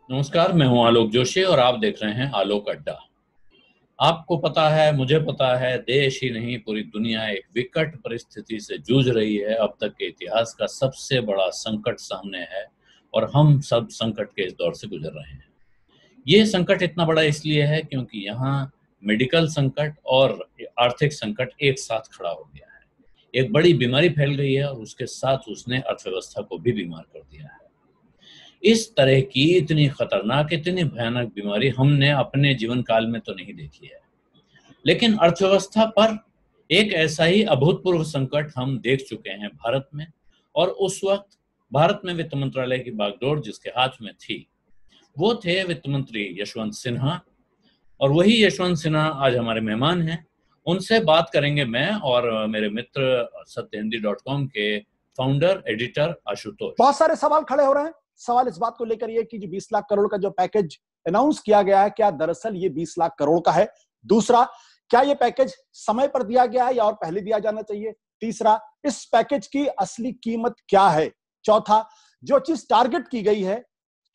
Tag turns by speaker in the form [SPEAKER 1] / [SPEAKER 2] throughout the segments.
[SPEAKER 1] नमस्कार, मैं हूं आलोक जोशी और आप देख रहे हैं आलोक अड्डा। आपको पता है, मुझे पता है, देश ही नहीं पूरी दुनिया एक विकट परिस्थिति से जूझ रही है। अब तक के इतिहास का सबसे बड़ा संकट सामने है और हम सब संकट के इस दौर से गुजर रहे हैं। ये संकट इतना बड़ा इसलिए है क्योंकि यहाँ मेडिकल संकट और आर्थिक संकट एक साथ खड़ा हो गया है। एक बड़ी बीमारी फैल गई है और उसके साथ उसने अर्थव्यवस्था को भी बीमार कर दिया है। इस तरह की इतनी खतरनाक, इतनी भयानक बीमारी हमने अपने जीवन काल में तो नहीं देखी है। लेकिन अर्थव्यवस्था पर एक ऐसा ही अभूतपूर्व संकट हम देख चुके हैं भारत में। और उस वक्त भारत में वित्त मंत्रालय की बागडोर जिसके हाथ में थी, वो थे वित्त मंत्री यशवंत सिन्हा। और वही यशवंत सिन्हा आज हमारे मेहमान हैं। उनसे बात करेंगे मैं और मेरे मित्र सत्यहिंदी.com के फाउंडर एडिटर आशुतोष।
[SPEAKER 2] बहुत सारे सवाल खड़े हो रहे हैं। सवाल इस बात को लेकर ये कि जो 20 लाख करोड़ का जो पैकेज अनाउंस किया गया है, क्या दरअसल ये 20 लाख करोड़ का है? दूसरा, क्या ये पैकेज समय पर दिया गया है या और पहले दिया जाना चाहिए? तीसरा, इस पैकेज की असली कीमत क्या है? चौथा, जो चीज टारगेट की गई है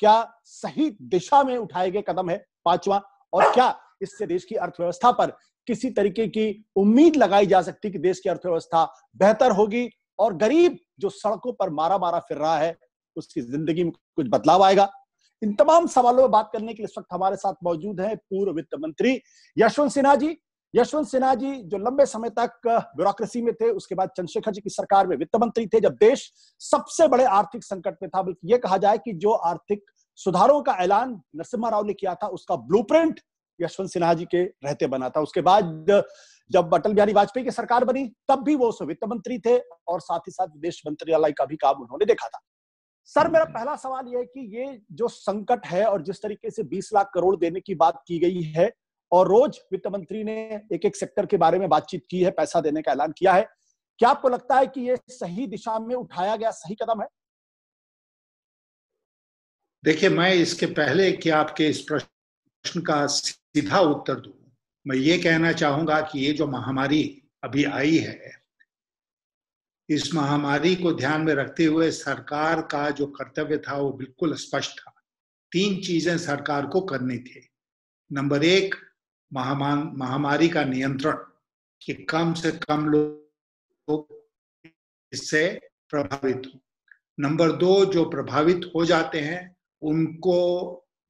[SPEAKER 2] क्या सही दिशा में उठाए गए कदम है? पांचवा, और क्या इससे देश की अर्थव्यवस्था पर किसी तरीके की उम्मीद लगाई जा सकती कि देश की अर्थव्यवस्था बेहतर होगी और गरीब जो सड़कों पर मारा मारा फिर रहा है उसकी जिंदगी में कुछ बदलाव आएगा? इन तमाम सवालों पर बात करने के लिए इस वक्त हमारे साथ मौजूद हैं पूर्व वित्त मंत्री यशवंत सिन्हा जी। यशवंत सिन्हा जी जो लंबे समय तक ब्यूरोक्रेसी में थे, उसके बाद चंद्रशेखर जी की सरकार में वित्त मंत्री थे जब देश सबसे बड़े आर्थिक संकट में था। बल्कि यह कहा जाए कि जो आर्थिक सुधारों का ऐलान नरसिम्हा राव ने किया था उसका ब्लूप्रिंट यशवंत सिन्हा जी के रहते बना था। उसके बाद जब अटल बिहारी वाजपेयी की सरकार बनी तब भी वो वित्त मंत्री थे और साथ ही साथ विदेश मंत्रालय का भी काम उन्होंने देखा था। सर, मेरा पहला सवाल यह है कि ये जो संकट है और जिस तरीके से 20 लाख करोड़ देने की बात की गई है और रोज वित्त मंत्री ने एक एक सेक्टर के बारे में बातचीत की है, पैसा देने का ऐलान किया है, क्या आपको लगता है कि ये सही दिशा में उठाया गया सही कदम है?
[SPEAKER 3] देखिए, मैं इसके पहले कि आपके इस प्रश्न का सीधा उत्तर दूं, मैं ये कहना चाहूंगा कि ये जो महामारी अभी आई है, इस महामारी को ध्यान में रखते हुए सरकार का जो कर्तव्य था वो बिल्कुल स्पष्ट था। 3 चीजें सरकार को करनी थी। नंबर 1, महामारी का नियंत्रण, कि कम से कम लोग इससे प्रभावित हो। नंबर 2, जो प्रभावित हो जाते हैं उनको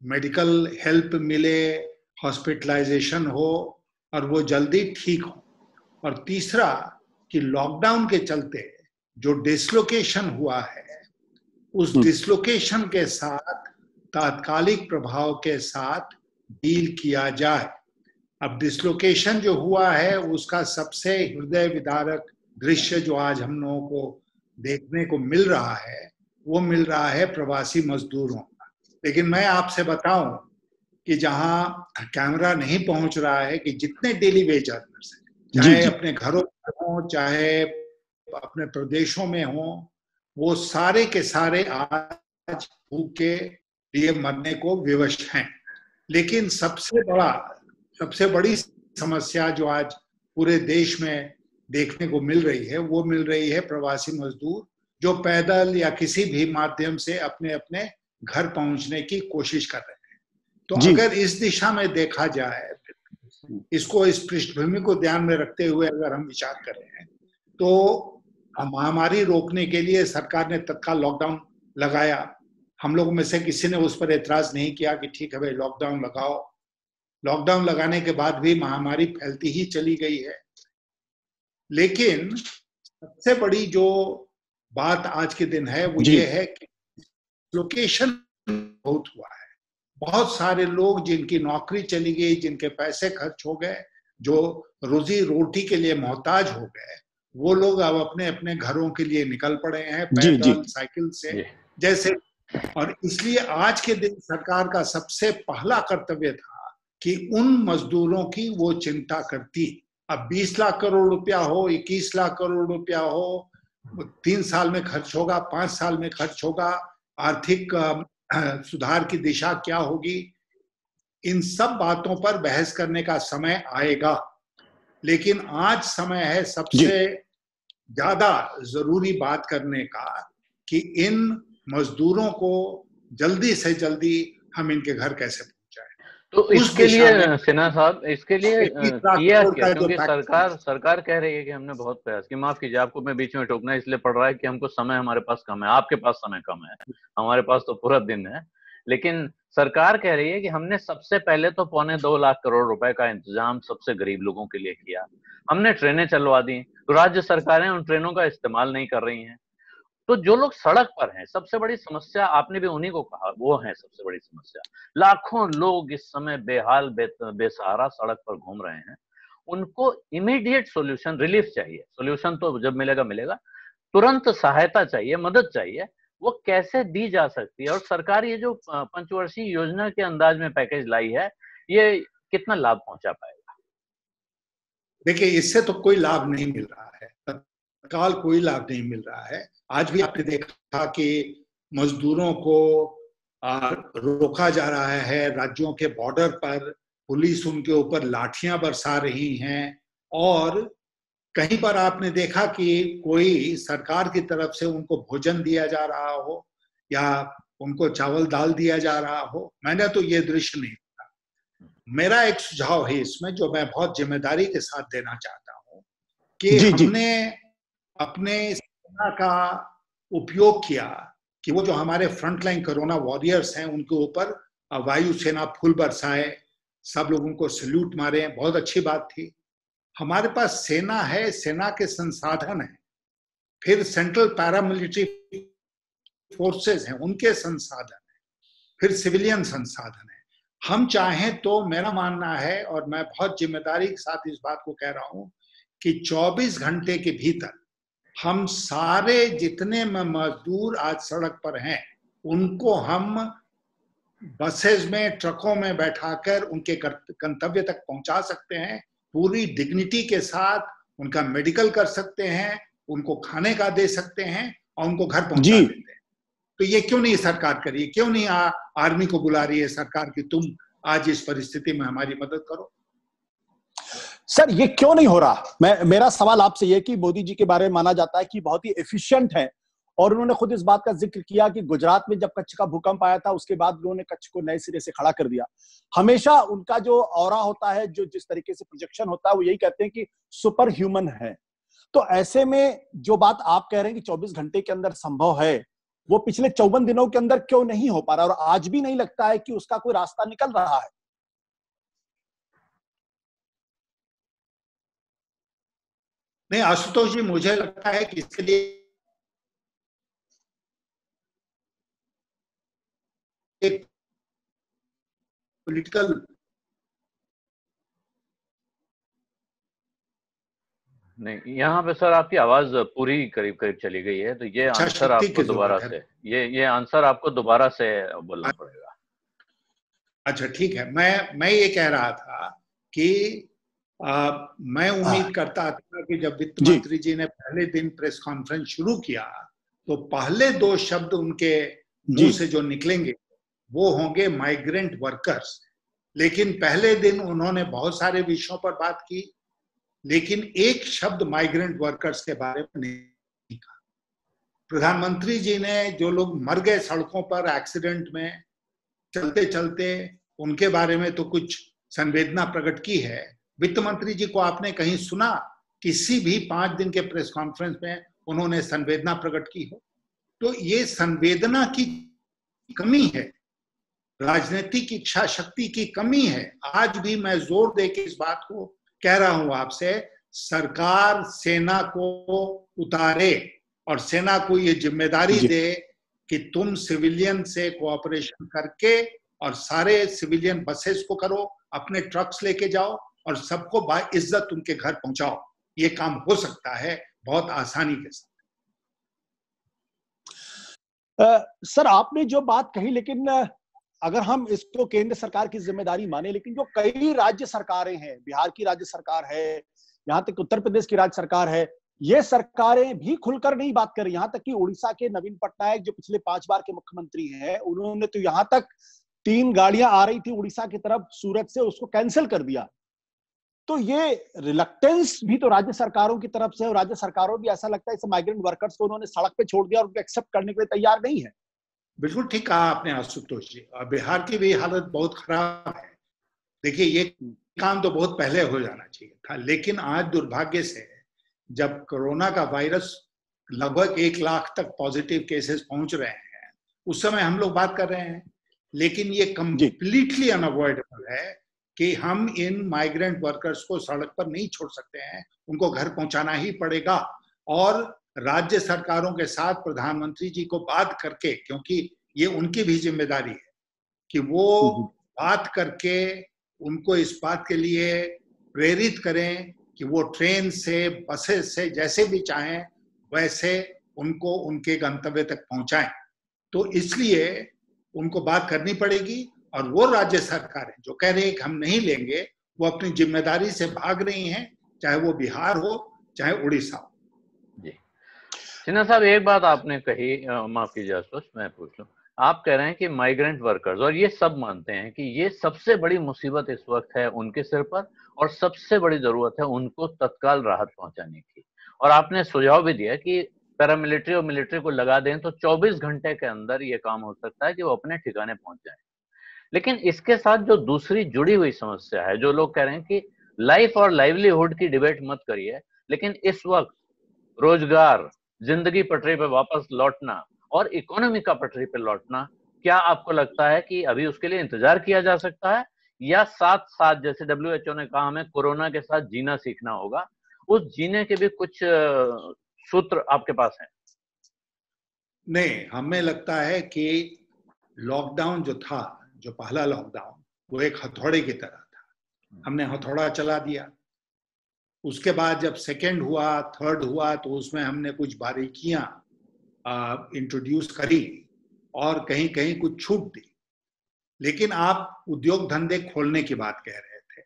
[SPEAKER 3] मेडिकल हेल्प मिले, हॉस्पिटलाइजेशन हो और वो जल्दी ठीक हो। और तीसरा, कि लॉकडाउन के चलते जो डिसलोकेशन हुआ है उस डिसलोकेशन के साथ तात्कालिक प्रभाव के साथ डील किया जाए। अब डिसलोकेशन जो हुआ है उसका सबसे हृदय विदारक दृश्य जो आज हम लोगों को देखने को मिल रहा है वो मिल रहा है प्रवासी मजदूरों का। लेकिन मैं आपसे बताऊं कि जहां कैमरा नहीं पहुंच रहा है, कि जितने डेली वेज अर्नर्स हैं, चाहे अपने घरों में हो चाहे अपने प्रदेशों में हो, वो सारे के सारे आज भूख के लिए मरने को विवश हैं। लेकिन सबसे बड़ी समस्या जो आज पूरे देश में देखने को मिल रही है वो मिल रही है प्रवासी मजदूर जो पैदल या किसी भी माध्यम से अपने अपने घर पहुंचने की कोशिश कर रहे हैं। तो अगर इस दिशा में देखा जाए, इसको, इस पृष्ठभूमि को ध्यान में रखते हुए अगर हम विचार करें तो महामारी रोकने के लिए सरकार ने तत्काल लॉकडाउन लगाया। हम लोगों में से किसी ने उस पर एतराज नहीं किया कि ठीक है भाई लॉकडाउन लगाओ। लॉकडाउन लगाने के बाद भी महामारी फैलती ही चली गई है। लेकिन सबसे बड़ी जो बात आज के दिन है वो ये है कि लोकेशन बहुत हुआ है। बहुत सारे लोग जिनकी नौकरी चली गई, जिनके पैसे खर्च हो गए, जो रोजी रोटी के लिए मोहताज हो गए, वो लोग अब अपने अपने घरों के लिए निकल पड़े हैं पैदल, साइकिल से जैसे। और इसलिए आज के दिन सरकार का सबसे पहला कर्तव्य था कि उन मजदूरों की वो चिंता करती। अब 20 लाख करोड़ रुपया हो, 21 लाख करोड़ रुपया हो, 3 साल में खर्च होगा, 5 साल में खर्च होगा, आर्थिक सुधार की दिशा क्या होगी, इन सब बातों पर बहस करने का समय आएगा। लेकिन आज समय है सबसे ज्यादा जरूरी बात करने का कि इन मजदूरों को जल्दी से जल्दी हम इनके घर कैसे पहुंचाएं।
[SPEAKER 4] तो इसके लिए सिन्हा साहब, इसके लिए किया क्या? क्योंकि सरकार कह रही है कि हमने बहुत प्रयास किया। माफ कीजिए, आपको मैं बीच में टोकना इसलिए पड़ रहा है कि हमको समय, हमारे पास कम है, आपके पास समय कम है, हमारे पास तो पूरा दिन है। लेकिन सरकार कह रही है कि हमने सबसे पहले तो 2.25 लाख करोड़ रुपए का इंतजाम सबसे गरीब लोगों के लिए किया, हमने ट्रेनें चलवा दी, तो राज्य सरकारें उन ट्रेनों का इस्तेमाल नहीं कर रही हैं। तो जो लोग सड़क पर हैं, सबसे बड़ी समस्या आपने भी उन्हीं को कहा, वो है सबसे बड़ी समस्या। लाखों लोग इस समय बेहाल बेसहारा सड़क पर घूम रहे हैं। उनको इमीडिएट सॉल्यूशन, रिलीफ चाहिए। सॉल्यूशन तो जब मिलेगा मिलेगा, तुरंत सहायता चाहिए, मदद चाहिए। वो कैसे दी जा सकती है? और सरकार ये जो पंचवर्षीय योजना के अंदाज में पैकेज लाई है, ये कितना लाभ पहुंचा पाएगा?
[SPEAKER 3] देखिए, इससे तो कोई लाभ नहीं मिल रहा है, तत्काल कोई लाभ नहीं मिल रहा है। आज भी आपने देखा कि मजदूरों को रोका जा रहा है राज्यों के बॉर्डर पर, पुलिस उनके ऊपर लाठियां बरसा रही हैं, और कहीं पर आपने देखा कि कोई सरकार की तरफ से उनको भोजन दिया जा रहा हो या उनको चावल दाल दिया जा रहा हो। मैंने तो ये दृश्य नहीं देखा। मेरा एक सुझाव है इसमें, जो मैं बहुत जिम्मेदारी के साथ देना चाहता हूँ, कि हमने अपने सेना का उपयोग किया कि वो जो हमारे फ्रंटलाइन कोरोना वॉरियर्स हैं उनके ऊपर वायुसेना फूल बरसाए, सब लोगों को सैल्यूट मारे, बहुत अच्छी बात थी। हमारे पास सेना है, सेना के संसाधन है, फिर सेंट्रल पैरामिलिट्री फोर्सेस हैं, उनके संसाधन है, फिर सिविलियन संसाधन है। हम चाहें तो, मेरा मानना है और मैं बहुत जिम्मेदारी के साथ इस बात को कह रहा हूं, कि 24 घंटे के भीतर हम सारे जितने मजदूर आज सड़क पर हैं उनको हम बसेस में, ट्रकों में बैठाकर उनके गंतव्य तक पहुंचा सकते हैं, पूरी डिग्निटी के साथ उनका मेडिकल कर सकते हैं, उनको खाने का दे सकते हैं और उनको घर पहुंचा देते हैं। तो ये क्यों नहीं सरकार करी? क्यों नहीं आर्मी को बुला रही है सरकार कि तुम आज इस परिस्थिति में हमारी मदद करो?
[SPEAKER 2] सर, ये क्यों नहीं हो रहा? मेरा सवाल आपसे ये कि मोदी जी के बारे में माना जाता है कि बहुत ही एफिशिएंट है, और उन्होंने खुद इस बात का जिक्र किया कि गुजरात में जब कच्छ का भूकंप आया था उसके बाद उन्होंने कच्छ को नए सिरे से खड़ा कर दिया। हमेशा उनका जो ऑरा होता है, जो जिस तरीके से प्रोजेक्शन होता है, वो यही कहते हैं कि सुपर ह्यूमन है। तो ऐसे में जो बात आप कह रहे हैं कि 24 घंटे के अंदर संभव है, वो पिछले 54 दिनों के अंदर क्यों नहीं हो पा रहा, और आज भी नहीं लगता है कि उसका कोई रास्ता निकल रहा है?
[SPEAKER 3] नहीं आशुतोष जी, मुझे लगता है कि इसके लिए एक पॉलिटिकल,
[SPEAKER 4] नहीं, यहाँ पे सर आपकी आवाज पूरी करीब करीब चली गई है, तो ये आंसर आपको दोबारा से, ये आंसर आपको दोबारा से बोलना पड़ेगा।
[SPEAKER 3] अच्छा ठीक है, मैं ये कह रहा था कि मैं उम्मीद करता था कि जब वित्त मंत्री जी ने पहले दिन प्रेस कॉन्फ्रेंस शुरू किया तो पहले 2 शब्द उनके मुंह से जो निकलेंगे वो होंगे माइग्रेंट वर्कर्स। लेकिन पहले दिन उन्होंने बहुत सारे विषयों पर बात की, लेकिन एक शब्द माइग्रेंट वर्कर्स के बारे में नहीं कहा। प्रधानमंत्री जी ने जो लोग मर गए सड़कों पर एक्सीडेंट में चलते चलते, उनके बारे में तो कुछ संवेदना प्रकट की है। वित्त मंत्री जी को आपने कहीं सुना किसी भी 5 दिन के प्रेस कॉन्फ्रेंस में उन्होंने संवेदना प्रकट की हो? तो ये संवेदना की कमी है, राजनीतिक इच्छा शक्ति की कमी है। आज भी मैं जोर दे के इस बात को कह रहा हूं आपसे, सरकार सेना को उतारे और सेना को ये जिम्मेदारी दे कि तुम सिविलियन से कोऑपरेशन करके और सारे सिविलियन बसेस को करो, अपने ट्रक्स लेके जाओ और सबको बाइज्जत उनके घर पहुंचाओ। ये काम हो सकता है बहुत आसानी के साथ।
[SPEAKER 2] सर, आपने जो बात कही, लेकिन अगर हम इसको केंद्र सरकार की जिम्मेदारी माने, लेकिन जो कई राज्य सरकारें हैं, बिहार की राज्य सरकार है, यहाँ तक उत्तर प्रदेश की राज्य सरकार है, ये सरकारें भी खुलकर नहीं बात कर रही। यहाँ तक कि उड़ीसा के नवीन पटनायक जो पिछले 5 बार के मुख्यमंत्री हैं, उन्होंने तो यहाँ तक 3 गाड़ियां आ रही थी उड़ीसा की तरफ सूरत से, उसको कैंसिल कर दिया। तो ये रिलक्टेंस भी तो राज्य सरकारों की तरफ से, और राज्य सरकारों भी ऐसा लगता है इस माइग्रेंट वर्कर्स को उन्होंने सड़क पे छोड़ दिया और उनको एक्सेप्ट करने के लिए तैयार नहीं है।
[SPEAKER 3] बिल्कुल ठीक कहा आपने आशुतोष जी। और बिहार की भी हालत बहुत खराब है। देखिए, ये काम तो बहुत पहले हो जाना चाहिए था, लेकिन आज दुर्भाग्य से जब कोरोना का वायरस लगभग 1 लाख तक पॉजिटिव केसेस पहुंच रहे हैं, उस समय हम लोग बात कर रहे हैं। लेकिन ये कंप्लीटली अनअवॉइडेबल है कि हम इन माइग्रेंट वर्कर्स को सड़क पर नहीं छोड़ सकते हैं, उनको घर पहुंचाना ही पड़ेगा। और राज्य सरकारों के साथ प्रधानमंत्री जी को बात करके, क्योंकि ये उनकी भी जिम्मेदारी है कि वो बात करके उनको इस बात के लिए प्रेरित करें कि वो ट्रेन से, बसेस से, जैसे भी चाहें वैसे उनको उनके गंतव्य तक पहुंचाएं। तो इसलिए उनको बात करनी पड़ेगी। और वो राज्य सरकारें जो कह रही है कि हम नहीं लेंगे, वो अपनी जिम्मेदारी से भाग रही हैं, चाहे वो बिहार हो चाहे उड़ीसा हो।
[SPEAKER 4] जी सिन्हा साहब, एक बात आपने कही, माफ कीजिए आशुतोष, मैं पूछ लूं। आप कह रहे हैं कि माइग्रेंट वर्कर्स, और ये सब मानते हैं कि ये सबसे बड़ी मुसीबत इस वक्त है उनके सिर पर, और सबसे बड़ी जरूरत है उनको तत्काल राहत पहुंचाने की। और आपने सुझाव भी दिया कि पैरामिलिट्री और मिलिट्री को लगा दें तो 24 घंटे के अंदर ये काम हो सकता है कि वो अपने ठिकाने पहुंच जाए। लेकिन इसके साथ जो दूसरी जुड़ी हुई समस्या है, जो लोग कह रहे हैं कि लाइफ और लाइवलीहुड की डिबेट मत करिए, लेकिन इस वक्त रोजगार, जिंदगी पटरी पे वापस लौटना और इकोनॉमी का पटरी पे लौटना, क्या आपको लगता है कि अभी उसके लिए इंतजार किया जा सकता है, या साथ साथ जैसे WHO ने कहा हमें कोरोना के साथ जीना सीखना होगा, उस जीने के भी कुछ सूत्र आपके पास हैं?
[SPEAKER 3] नहीं, हमें लगता है कि लॉकडाउन जो था, जो पहला लॉकडाउन, वो एक हथौड़े की तरह था। हमने हथौड़ा चला दिया। उसके बाद जब सेकेंड हुआ, थर्ड हुआ, तो उसमें हमने कुछ बारीकियां इंट्रोड्यूस करी और कहीं कहीं कुछ छूट दी। लेकिन आप उद्योग धंधे खोलने की बात कह रहे थे।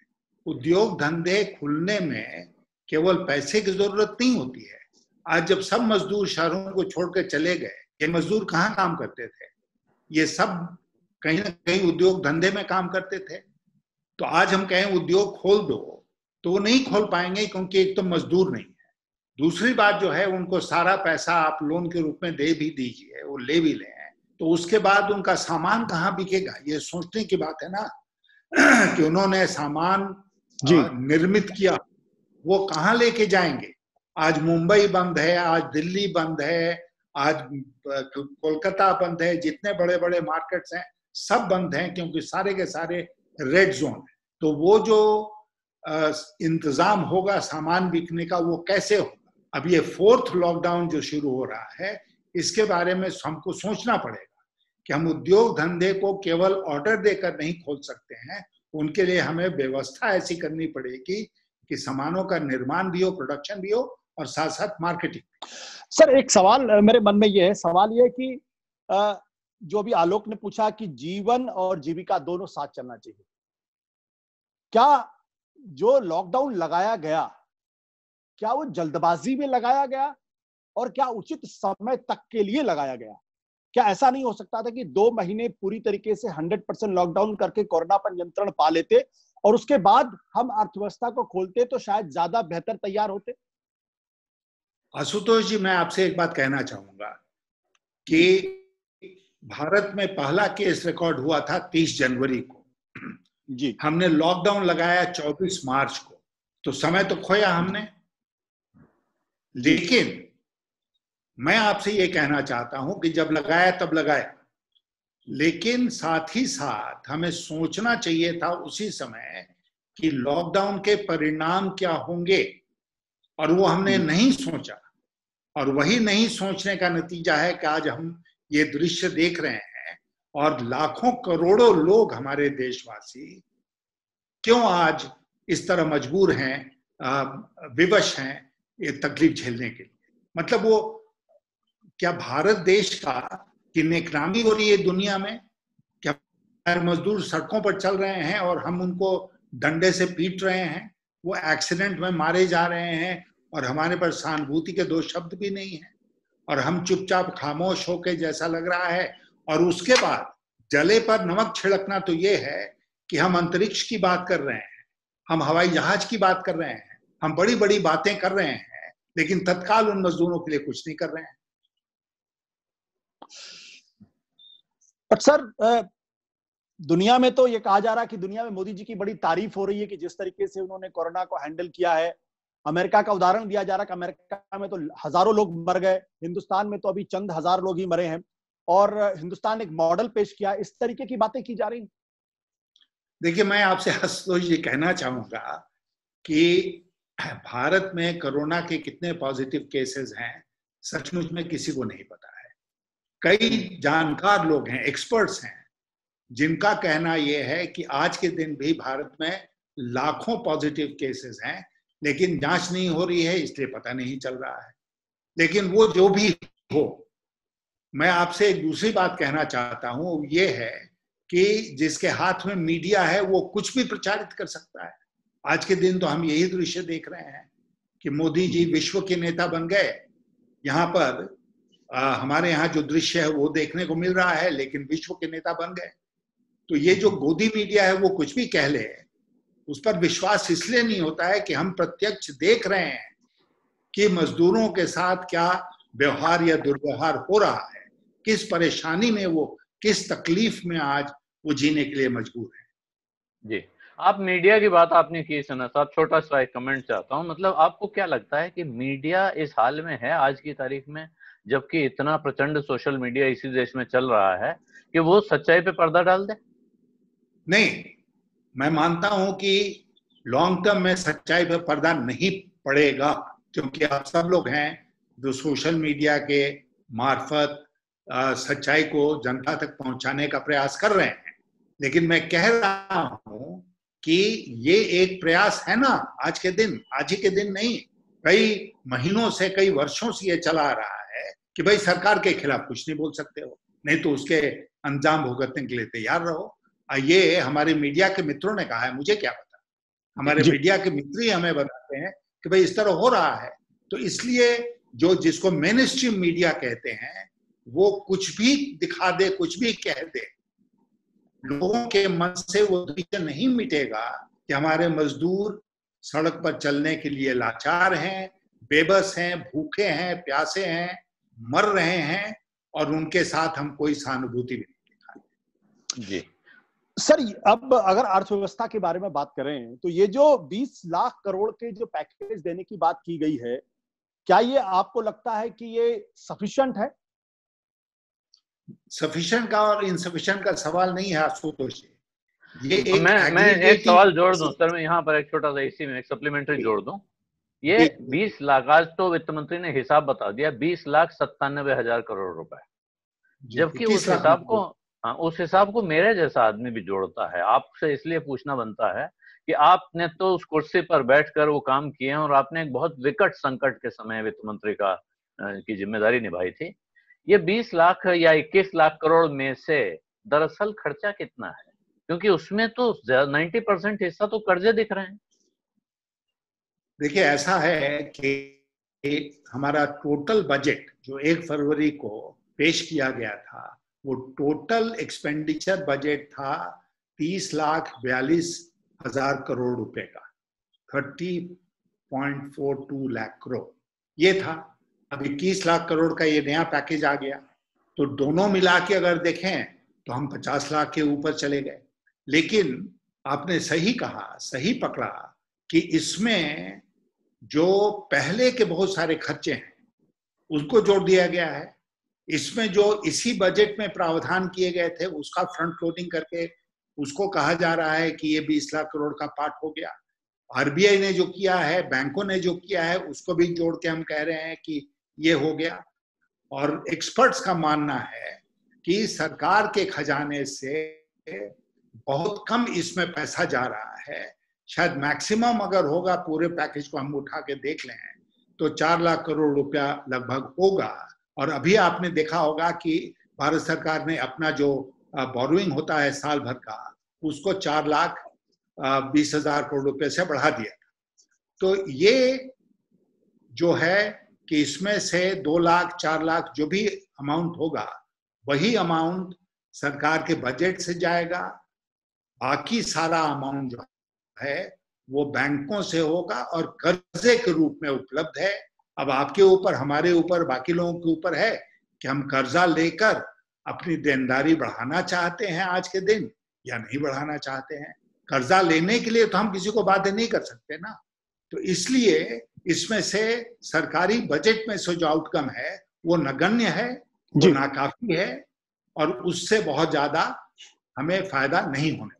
[SPEAKER 3] उद्योग धंधे खुलने में केवल पैसे की जरूरत नहीं होती है। आज जब सब मजदूर शहरों को छोड़कर चले गए, ये मजदूर कहाँ काम करते थे? ये सब कहीं ना कहीं उद्योग धंधे में काम करते थे। तो आज हम कहें उद्योग खोल दो, तो वो नहीं खोल पाएंगे, क्योंकि एक तो मजदूर नहीं है। दूसरी बात जो है, उनको सारा पैसा आप लोन के रूप में दे भी दीजिए, वो ले भी लें, तो उसके बाद उनका सामान कहाँ बिकेगा? ये सोचने की बात है ना कि उन्होंने सामान निर्मित किया, वो कहाँ लेके जाएंगे? आज मुंबई बंद है, आज दिल्ली बंद है, आज कोलकाता बंद है, जितने बड़े बड़े मार्केट्स हैं सब बंद हैं, क्योंकि सारे के सारे रेड जोन है। तो वो जो इंतजाम होगा सामान बिकने का, वो कैसे होगा? अब ये 4th लॉकडाउन जो शुरू हो रहा है, इसके बारे में हमको सोचना पड़ेगा कि हम उद्योग धंधे को केवल ऑर्डर देकर नहीं खोल सकते हैं। उनके लिए हमें व्यवस्था ऐसी करनी पड़ेगी कि सामानों का निर्माण भी हो, प्रोडक्शन भी हो, और साथ साथ मार्केटिंग।
[SPEAKER 2] सर, एक सवाल मेरे मन में ये है, सवाल ये कि जो भी आलोक ने पूछा कि जीवन और जीविका दोनों साथ चलना चाहिए, क्या जो लॉकडाउन लगाया गया, क्या वो जल्दबाजी में लगाया गया और क्या उचित समय तक के लिए लगाया गया? क्या ऐसा नहीं हो सकता था कि 2 महीने पूरी तरीके से 100% लॉकडाउन करके कोरोना पर नियंत्रण पा लेते और उसके बाद हम अर्थव्यवस्था को खोलते तो शायद ज्यादा बेहतर तैयार होते?
[SPEAKER 3] आशुतोष जी, मैं आपसे एक बात कहना चाहूंगा कि भारत में पहला केस रिकॉर्ड हुआ था 30 जनवरी को जी। हमने लॉकडाउन लगाया 24 मार्च को, तो समय तो खोया हमने। लेकिन मैं आपसे ये कहना चाहता हूं कि जब लगाया तब लगाया, लेकिन साथ ही साथ हमें सोचना चाहिए था उसी समय कि लॉकडाउन के परिणाम क्या होंगे, और वो हमने नहीं सोचा। और वही नहीं सोचने का नतीजा है कि आज हम ये दृश्य देख रहे हैं, और लाखों करोड़ों लोग, हमारे देशवासी, क्यों आज इस तरह मजबूर हैं, विवश हैं ये तकलीफ झेलने के लिए। मतलब वो क्या भारत देश का की नेकनामी हो रही है दुनिया में? क्या मजदूर सड़कों पर चल रहे हैं और हम उनको डंडे से पीट रहे हैं? वो एक्सीडेंट में मारे जा रहे हैं और हमारे पर सहानुभूति के 2 शब्द भी नहीं है, और हम चुपचाप खामोश होके, जैसा लग रहा है। और उसके बाद जले पर नमक छिड़कना तो ये है कि हम अंतरिक्ष की बात कर रहे हैं, हम हवाई जहाज की बात कर रहे हैं, हम बड़ी बड़ी बातें कर रहे हैं, लेकिन तत्काल उन मजदूरों के लिए कुछ नहीं कर रहे हैं।
[SPEAKER 2] पर सर दुनिया में तो ये कहा जा रहा है कि दुनिया में मोदी जी की बड़ी तारीफ हो रही है कि जिस तरीके से उन्होंने कोरोना को हैंडल किया है। अमेरिका का उदाहरण दिया जा रहा है कि अमेरिका में तो हजारों लोग मर गए, हिंदुस्तान में तो अभी चंद हजार लोग ही मरे हैं और हिंदुस्तान एक मॉडल पेश किया। इस तरीके की बातें की जा रही।
[SPEAKER 3] देखिए, मैं आपसे आशुतोष ये कहना चाहूंगा कि भारत में कोरोना के कितने पॉजिटिव केसेस हैं सचमुच में किसी को नहीं पता है। कई जानकार लोग हैं, एक्सपर्ट्स हैं, जिनका कहना यह है कि आज के दिन भी भारत में लाखों पॉजिटिव केसेस हैं, लेकिन जांच नहीं हो रही है, इसलिए पता नहीं चल रहा है। लेकिन वो जो भी हो, मैं आपसे एक दूसरी बात कहना चाहता हूं, ये है कि जिसके हाथ में मीडिया है वो कुछ भी प्रचारित कर सकता है। आज के दिन तो हम यही दृश्य देख रहे हैं कि मोदी जी विश्व के नेता बन गए। यहाँ पर हमारे यहाँ जो दृश्य है वो देखने को मिल रहा है, लेकिन विश्व के नेता बन गए। तो ये जो गोदी मीडिया है वो कुछ भी कह ले, उस पर विश्वास इसलिए नहीं होता है कि हम प्रत्यक्ष देख रहे हैं कि मजदूरों के साथ क्या व्यवहार या दुर्व्यवहार हो रहा है, किस परेशानी में वो, किस तकलीफ में आज वो जीने के लिए मजबूर है।
[SPEAKER 4] जी, आप मीडिया की बात आपने की सना साहब, छोटा सा एक कमेंट चाहता हूँ। मतलब आपको क्या लगता है कि मीडिया इस हाल में है आज की तारीख में, जबकि इतना प्रचंड सोशल मीडिया इसी देश में चल रहा है, कि वो सच्चाई पे पर्दा डाल दे?
[SPEAKER 3] नहीं, मैं मानता हूं कि लॉन्ग टर्म में सच्चाई पे पर्दा नहीं पड़ेगा, क्योंकि आप सब लोग हैं जो सोशल मीडिया के मार्फत सच्चाई को जनता तक पहुंचाने का प्रयास कर रहे हैं। लेकिन मैं कह रहा हूं कि ये एक प्रयास है ना, आज के दिन, आज ही के दिन नहीं, कई महीनों से, कई वर्षों से ये चला रहा है कि भाई सरकार के खिलाफ कुछ नहीं बोल सकते हो, नहीं तो उसके अंजाम भुगतने के लिए तैयार रहो। ये हमारे मीडिया के मित्रों ने कहा है, मुझे क्या पता, हमारे मीडिया के मित्र ही हमें बताते हैं कि भाई इस तरह हो रहा है। तो इसलिए जो जिसको मेन स्ट्रीम मीडिया कहते हैं वो कुछ भी दिखा दे, कुछ भी कह दे, लोगों के मन से वो दृश्य नहीं मिटेगा कि हमारे मजदूर सड़क पर चलने के लिए लाचार हैं, बेबस हैं, भूखे हैं, प्यासे हैं, मर रहे हैं, और उनके साथ हम कोई सहानुभूति भी नहीं दिखाते।
[SPEAKER 4] जी
[SPEAKER 2] सर, अब अगर अर्थव्यवस्था के बारे में बात करें तो ये जो 20 लाख करोड़ के जो पैकेज देने की बात की गई है, क्या ये आपको लगता है कि ये सफिशिएंट है?
[SPEAKER 3] सफिशिएंट का और इनसफिशिएंट का सवाल नहीं है आशुतोष जी। ये एक
[SPEAKER 4] मैं एक सवाल जोड़ दूं सर, मैं यहाँ पर एक छोटा सा इसी में एक सप्लीमेंट्री जोड़ दूं। ये 20 लाख, आज तो वित्त मंत्री ने हिसाब बता दिया, 20,97,000 करोड़ रुपए, जबकि उस हिसाब को मेरे जैसा आदमी भी जोड़ता है। आपसे इसलिए पूछना बनता है कि आपने तो उस कुर्सी पर बैठकर वो काम किए हैं और आपने एक बहुत विकट संकट के समय वित्त मंत्री की जिम्मेदारी निभाई थी। ये 20 लाख या 21 लाख करोड़ में से दरअसल खर्चा कितना है? क्योंकि उसमें तो 90% हिस्सा तो कर्जे दिख रहे हैं।
[SPEAKER 3] देखिए, ऐसा है कि हमारा टोटल बजट जो 1 फरवरी को पेश किया गया था, वो टोटल एक्सपेंडिचर बजट था 30,42,000 करोड़ रुपए का, 30.42 लाख करोड़ ये था। अब 21 लाख करोड़ का ये नया पैकेज आ गया, तो दोनों मिला के अगर देखें तो हम 50 लाख के ऊपर चले गए। लेकिन आपने सही कहा, सही पकड़ा कि इसमें जो पहले के बहुत सारे खर्चे हैं उसको जोड़ दिया गया है। इसमें जो इसी बजट में प्रावधान किए गए थे उसका फ्रंट लोडिंग करके उसको कहा जा रहा है कि ये 20 लाख करोड़ का पार्ट हो गया। आरबीआई ने जो किया है, बैंकों ने जो किया है, उसको भी जोड़ के हम कह रहे हैं कि ये हो गया। और एक्सपर्ट्स का मानना है कि सरकार के खजाने से बहुत कम इसमें पैसा जा रहा है। शायद मैक्सिमम अगर होगा, पूरे पैकेज को हम उठा के देख लें तो 4 लाख करोड़ रुपया लगभग होगा। और अभी आपने देखा होगा कि भारत सरकार ने अपना जो बोरोइंग होता है साल भर का, उसको 4,20,000 करोड़ रुपए से बढ़ा दिया था। तो ये जो है कि इसमें से 2 लाख 4 लाख जो भी अमाउंट होगा, वही अमाउंट सरकार के बजट से जाएगा। बाकी सारा अमाउंट जो है वो बैंकों से होगा और कर्जे के रूप में उपलब्ध है। अब आपके ऊपर, हमारे ऊपर, बाकी लोगों के ऊपर है कि हम कर्जा लेकर अपनी देनदारी बढ़ाना चाहते हैं आज के दिन या नहीं बढ़ाना चाहते हैं। कर्जा लेने के लिए तो हम किसी को बाध्य नहीं कर सकते ना। तो इसलिए इसमें से सरकारी बजट में से जो आउटकम है वो नगण्य है, वो नाकाफी है और उससे बहुत ज्यादा हमें फायदा नहीं होने।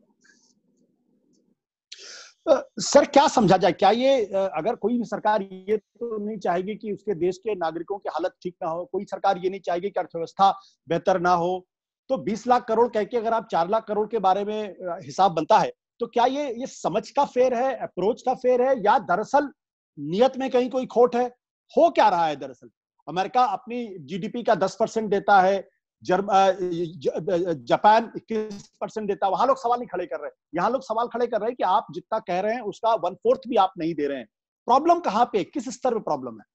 [SPEAKER 2] सर क्या समझा जाए, क्या ये अगर कोई भी सरकार ये तो नहीं चाहेगी कि उसके देश के नागरिकों की हालत ठीक ना हो, कोई सरकार ये नहीं चाहेगी कि अर्थव्यवस्था बेहतर ना हो, तो 20 लाख करोड़ कह के अगर आप 4 लाख करोड़ के बारे में हिसाब बनता है, तो क्या ये समझ का फेर है, अप्रोच का फेर है, या दरअसल नियत में कहीं कोई खोट है? हो क्या रहा है दरअसल? अमेरिका अपनी जीडीपी का 10% देता है, जापान 21% देता है, वहां लोग सवाल नहीं खड़े कर रहे। यहाँ लोग सवाल खड़े कर रहे हैं कि आप जितना कह रहे हैं उसका 1/4 भी आप नहीं दे रहे हैं। प्रॉब्लम कहां पे, किस स्तर पे प्रॉब्लम है?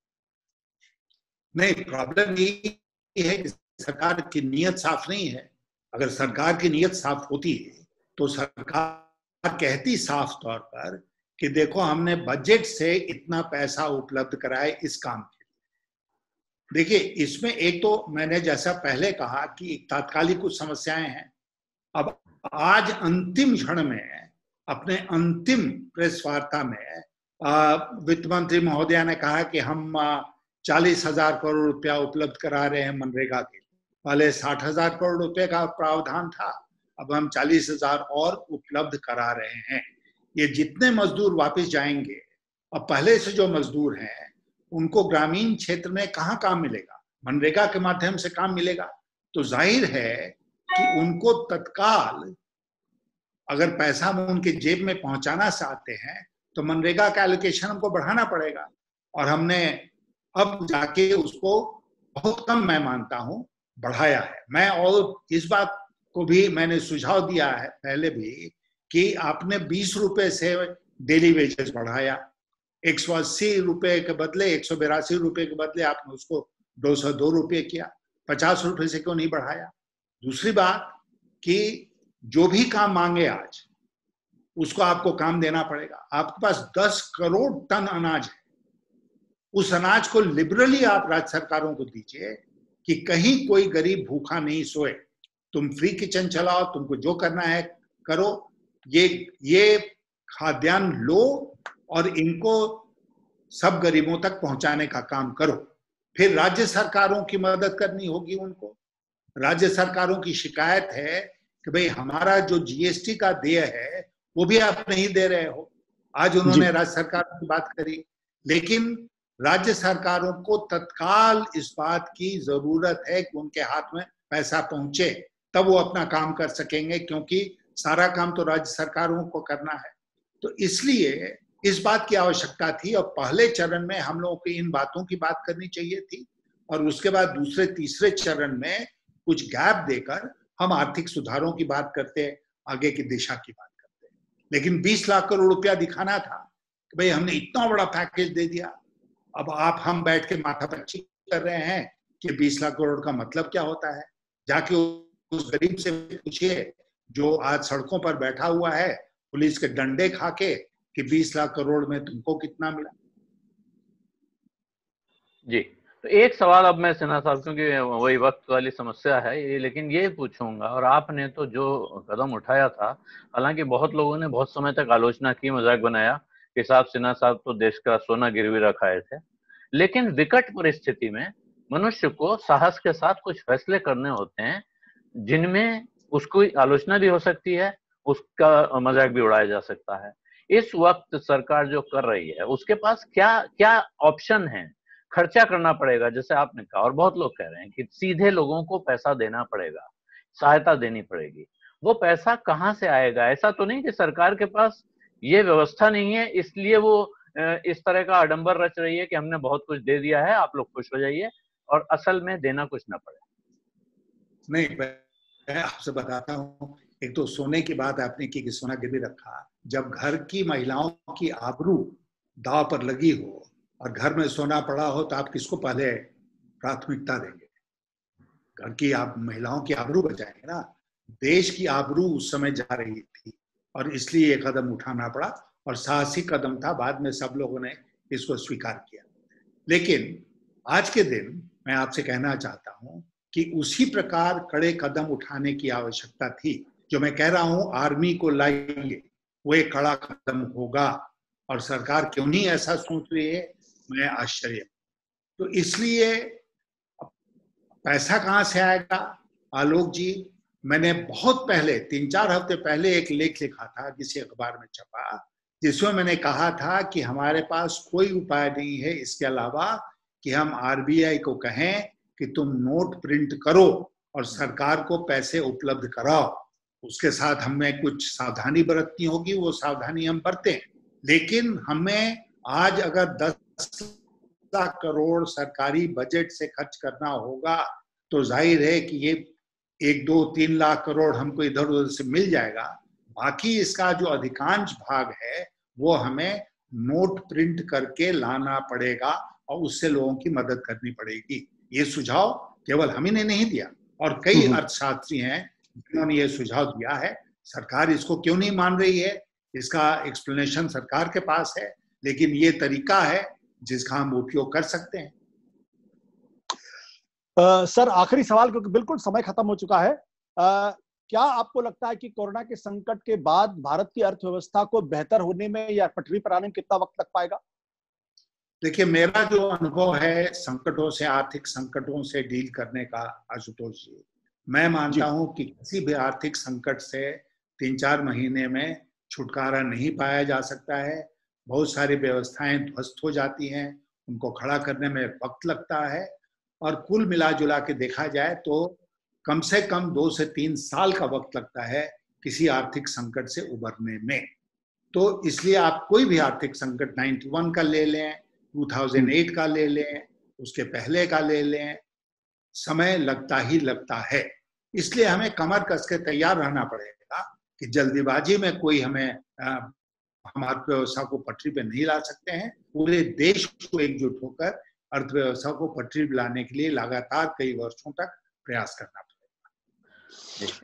[SPEAKER 3] नहीं, प्रॉब्लम ये है कि सरकार की नीयत साफ नहीं है। अगर सरकार की नीयत साफ होती तो सरकार कहती साफ तौर पर कि देखो हमने बजट से इतना पैसा उपलब्ध कराया इस काम के। देखिए, इसमें एक तो मैंने जैसा पहले कहा कि तात्कालिक कुछ समस्याएं हैं। अब आज अंतिम क्षण में अपने अंतिम प्रेस वार्ता में वित्त मंत्री महोदया ने कहा कि हम 40,000 करोड़ रुपया उपलब्ध करा रहे हैं मनरेगा के। पहले 60,000 करोड़ रुपए का प्रावधान था, अब हम 40,000 और उपलब्ध करा रहे हैं। ये जितने मजदूर वापस जाएंगे, अब पहले से जो मजदूर हैं उनको ग्रामीण क्षेत्र में कहाँ काम मिलेगा? मनरेगा के माध्यम से काम मिलेगा। तो जाहिर है कि उनको तत्काल अगर पैसा हम उनके जेब में पहुंचाना चाहते हैं तो मनरेगा का एलोकेशन हमको बढ़ाना पड़ेगा। और हमने अब जाके उसको बहुत कम, मैं मानता हूं, बढ़ाया है। मैं और इस बात को भी मैंने सुझाव दिया है पहले भी कि आपने 20 रुपए से डेली वेजेस बढ़ाया, 180 रुपए के बदले 182 रुपए के बदले आपने उसको 202 रुपए किया, 50 रुपए से क्यों नहीं बढ़ाया? दूसरी बात कि जो भी काम मांगे आज उसको आपको काम देना पड़ेगा। आपके पास 10 करोड़ टन अनाज है, उस अनाज को लिबरली आप राज्य सरकारों को दीजिए कि कहीं कोई गरीब भूखा नहीं सोए। तुम फ्री किचन चलाओ, तुमको जो करना है करो, ये खाद्यान्न लो और इनको सब गरीबों तक पहुंचाने का काम करो। फिर राज्य सरकारों की मदद करनी होगी उनको। राज्य सरकारों की शिकायत है कि भाई हमारा जो जीएसटी का देय है वो भी आप नहीं दे रहे हो। आज उन्होंने राज्य सरकारों की बात करी, लेकिन राज्य सरकारों को तत्काल इस बात की जरूरत है कि उनके हाथ में पैसा पहुंचे, तब वो अपना काम कर सकेंगे, क्योंकि सारा काम तो राज्य सरकारों को करना है। तो इसलिए इस बात की आवश्यकता थी और पहले चरण में हम लोगों को इन बातों की बात करनी चाहिए थी और उसके बाद दूसरे तीसरे चरण में कुछ गैप देकर हम आर्थिक सुधारों की बात करते, आगे की दिशा की बात करते। लेकिन 20 लाख करोड़ रुपया दिखाना था कि भाई हमने इतना बड़ा पैकेज दे दिया। अब हम बैठ के माथापच्ची कर रहे हैं कि 20 लाख करोड़ का मतलब क्या होता है। जाके उस गरीब से पूछिए जो आज सड़कों पर बैठा हुआ है पुलिस के डंडे खा के कि 20 लाख करोड़ में तुमको कितना मिला।
[SPEAKER 4] जी, तो एक सवाल अब मैं सिन्हा साहब, क्योंकि वही वक्त वाली समस्या है ये, लेकिन ये पूछूंगा, और आपने तो जो कदम उठाया था, हालांकि बहुत लोगों ने बहुत समय तक आलोचना की, मजाक बनाया कि साहब सिन्हा साहब तो देश का सोना गिरवी रखाए थे, लेकिन विकट परिस्थिति में मनुष्य को साहस के साथ कुछ फैसले करने होते हैं जिनमें उसको आलोचना भी हो सकती है, उसका मजाक भी उड़ाया जा सकता है। इस वक्त सरकार जो कर रही है उसके पास क्या क्या ऑप्शन है? खर्चा करना पड़ेगा जैसे आपने कहा, और बहुत लोग कह रहे हैं कि सीधे लोगों को पैसा देना पड़ेगा, सहायता देनी पड़ेगी। वो पैसा कहाँ से आएगा? ऐसा तो नहीं कि सरकार के पास ये व्यवस्था नहीं है इसलिए वो इस तरह का आडंबर रच रही है कि हमने बहुत कुछ दे दिया है, आप लोग खुश हो जाइए, और असल में देना कुछ ना पड़े।
[SPEAKER 3] नहीं, मैं आपसे बताता हूँ, एक तो सोने की बात आपने की कि सोना गिरवी रखा। जब घर की महिलाओं की आबरू दांव पर लगी हो और घर में सोना पड़ा हो तो आप किसको पहले प्राथमिकता देंगे? घर की आप महिलाओं की आबरू बचाएंगे ना। देश की आबरू उस समय जा रही थी और इसलिए ये कदम उठाना पड़ा और साहसी कदम था। बाद में सब लोगों ने इसको स्वीकार किया। लेकिन आज के दिन मैं आपसे कहना चाहता हूं कि उसी प्रकार कड़े कदम उठाने की आवश्यकता थी। जो मैं कह रहा हूं आर्मी को लाइए, वो एक कड़ा कदम होगा, और सरकार क्यों नहीं ऐसा सोच रही है, मैं आश्चर्य। तो इसलिए पैसा कहां से आएगा आलोक जी? मैंने बहुत पहले 3-4 हफ्ते पहले एक लेख लिखा था, किसी अखबार में छपा, जिसमें मैंने कहा था कि हमारे पास कोई उपाय नहीं है इसके अलावा कि हम आरबीआई को कहें कि तुम नोट प्रिंट करो और सरकार को पैसे उपलब्ध कराओ। उसके साथ हमें कुछ सावधानी बरतनी होगी, वो सावधानी हम बरतें। लेकिन हमें आज अगर 10 लाख करोड़ सरकारी बजट से खर्च करना होगा तो जाहिर है कि ये 1-2-3 लाख करोड़ हमको इधर उधर से मिल जाएगा। बाकी इसका जो अधिकांश भाग है वो हमें नोट प्रिंट करके लाना पड़ेगा और उससे लोगों की मदद करनी पड़ेगी। ये सुझाव केवल हम ही ने नहीं दिया, और कई अर्थशास्त्री हैं जिन्होंने ये सुझाव दिया है। सरकार इसको क्यों नहीं मान रही है, इसका एक्सप्लेनेशन सरकार के पास है, लेकिन ये तरीका है जिसका हम उपयोग कर सकते हैं।
[SPEAKER 2] सर, आखिरी सवाल, क्योंकि बिल्कुल समय खत्म हो चुका है। क्या आपको लगता है कि कोरोना के संकट के बाद भारत की अर्थव्यवस्था को बेहतर होने में या पटरी पर आने में कितना वक्त लग पाएगा?
[SPEAKER 3] देखिए, मेरा जो अनुभव है संकटों से, आर्थिक संकटों से डील करने का, आशुतोष जी, मैं मानता हूं कि किसी भी आर्थिक संकट से 3-4 महीने में छुटकारा नहीं पाया जा सकता है। बहुत सारी व्यवस्थाएं ध्वस्त हो जाती हैं, उनको खड़ा करने में वक्त लगता है, और कुल मिला जुला के देखा जाए तो कम से कम 2 से 3 साल का वक्त लगता है किसी आर्थिक संकट से उबरने में। तो इसलिए आप कोई भी आर्थिक संकट 91 का ले लें, 2008 का ले लें, उसके पहले का ले लें, समय लगता ही लगता है। इसलिए हमें कमर कस के तैयार रहना पड़ेगा कि जल्दीबाजी में कोई हमें हमारी व्यवस्था को पटरी पे नहीं ला सकते हैं। पूरे देश को एकजुट होकर अर्थव्यवस्था को पटरी पे लाने के लिए लगातार कई वर्षों तक प्रयास करना पड़ेगा।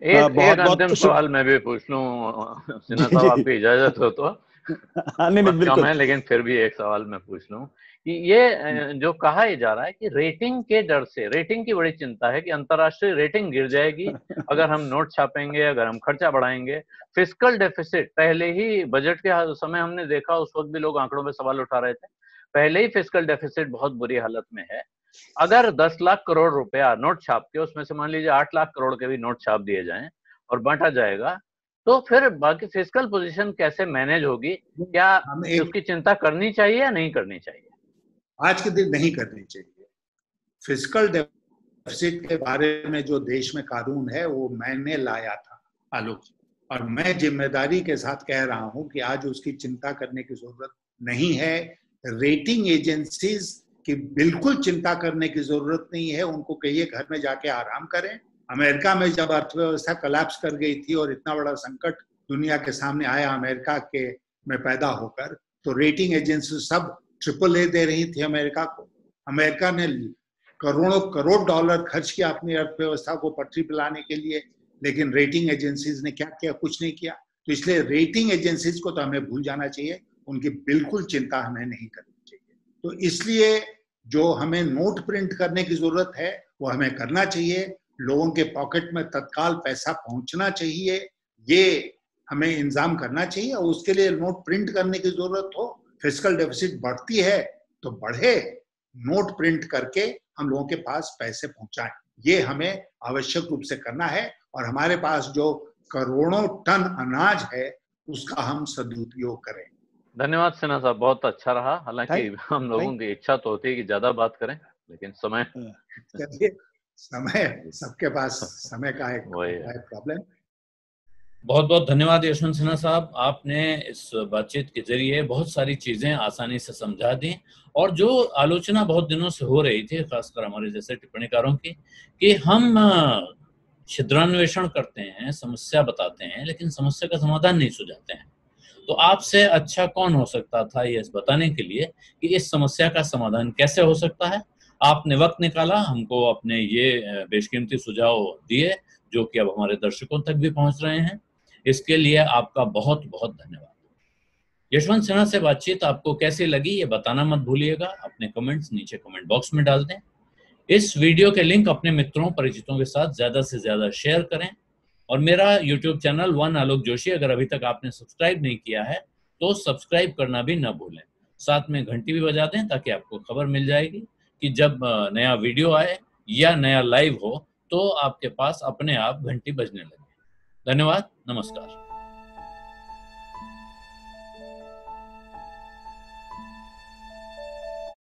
[SPEAKER 4] एक अंतिम सवाल मैं भी पूछ लूं सिन्हा साहब, आपकी इजाजत हो तो?
[SPEAKER 2] नहीं,
[SPEAKER 4] कम है लेकिन फिर भी एक सवाल मैं पूछ लूं कि ये जो कहा जा रहा है कि रेटिंग के डर से, रेटिंग की बड़ी चिंता है कि अंतर्राष्ट्रीय रेटिंग गिर जाएगी अगर हम नोट छापेंगे, अगर हम खर्चा बढ़ाएंगे। फिस्कल डेफिसिट पहले ही बजट के समय हमने देखा, उस वक्त भी लोग आंकड़ों में सवाल उठा रहे थे, पहले ही फिस्कल डेफिसिट बहुत बुरी हालत में है। अगर 10 लाख करोड़ रुपया नोट छाप के उसमें से मान लीजिए 8 लाख करोड़ के भी नोट छाप दिए जाएं और बांटा जाएगा, तो फिर बाकी फिस्कल पोजीशन कैसे मैनेज होगी? क्या उसकी चिंता करनी चाहिए या नहीं करनी चाहिए?
[SPEAKER 3] आज के दिन नहीं करनी चाहिए। फिस्कल डेफिसिट के बारे में जो देश में कानून है वो मैंने लाया था आलोक, और मैं जिम्मेदारी के साथ कह रहा हूं कि आज उसकी चिंता करने की जरूरत नहीं है। रेटिंग एजेंसीज की बिल्कुल चिंता करने की जरूरत नहीं है। उनको कहिए घर में जाके आराम करें। अमेरिका में जब अर्थव्यवस्था कोलैप्स कर गई थी और इतना बड़ा संकट दुनिया के सामने आया अमेरिका के में पैदा होकर, तो रेटिंग एजेंसी सब AAA दे रही थी अमेरिका को। अमेरिका ने करोड़ों करोड़ डॉलर खर्च किया अपनी अर्थव्यवस्था को पटरी पर लाने के लिए, लेकिन रेटिंग एजेंसीज ने क्या किया? कुछ नहीं किया। तो इसलिए रेटिंग एजेंसीज को तो हमें भूल जाना चाहिए, उनकी बिल्कुल चिंता हमें नहीं करनी चाहिए। तो इसलिए जो हमें नोट प्रिंट करने की जरूरत है वो हमें करना चाहिए। लोगों के पॉकेट में तत्काल पैसा पहुंचना चाहिए, ये हमें इंतजाम करना चाहिए, और उसके लिए नोट प्रिंट करने की जरूरत हो। फिस्कल डेफिसिट बढ़ती है तो बढ़े, नोट प्रिंट करके हम लोगों के पास पैसे पहुंचाएं, ये हमें आवश्यक रूप से करना है। और हमारे पास जो करोड़ों टन अनाज है उसका हम सदुपयोग करें।
[SPEAKER 4] धन्यवाद सिन्हा साहब, बहुत अच्छा रहा। हालांकि हम लोगों की इच्छा तो होती है कि ज्यादा बात करें, लेकिन समय
[SPEAKER 3] सबके पास समय का एक प्रॉब्लम।
[SPEAKER 1] बहुत बहुत धन्यवाद यशवंत सिन्हा साहब, आपने इस बातचीत के जरिए बहुत सारी चीजें आसानी से समझा दी, और जो आलोचना बहुत दिनों से हो रही थी खासकर हमारे जैसे टिप्पणीकारों की कि हम छिद्रान्वेषण करते हैं, समस्या बताते हैं, लेकिन समस्या का समाधान नहीं सुझाते हैं। तो आपसे अच्छा कौन हो सकता था ये बताने के लिए कि इस समस्या का समाधान कैसे हो सकता है। आपने वक्त निकाला, हमको अपने ये बेशकीमती सुझाव दिए जो कि अब हमारे दर्शकों तक भी पहुंच रहे हैं। इसके लिए आपका बहुत बहुत धन्यवाद। यशवंत सिन्हा से बातचीत आपको कैसी लगी ये बताना मत भूलिएगा। अपने कमेंट्स नीचे कमेंट बॉक्स में डाल दें। इस वीडियो के लिंक अपने मित्रों परिचितों के साथ ज्यादा से ज्यादा शेयर करें और मेरा यूट्यूब चैनल वन आलोक जोशी अगर अभी तक आपने सब्सक्राइब नहीं किया है तो सब्सक्राइब करना भी न भूलें। साथ में घंटी भी बजा दें ताकि आपको खबर मिल जाएगी कि जब नया वीडियो आए या नया लाइव हो तो आपके पास अपने आप घंटी बजने लगे। धन्यवाद, नमस्कार।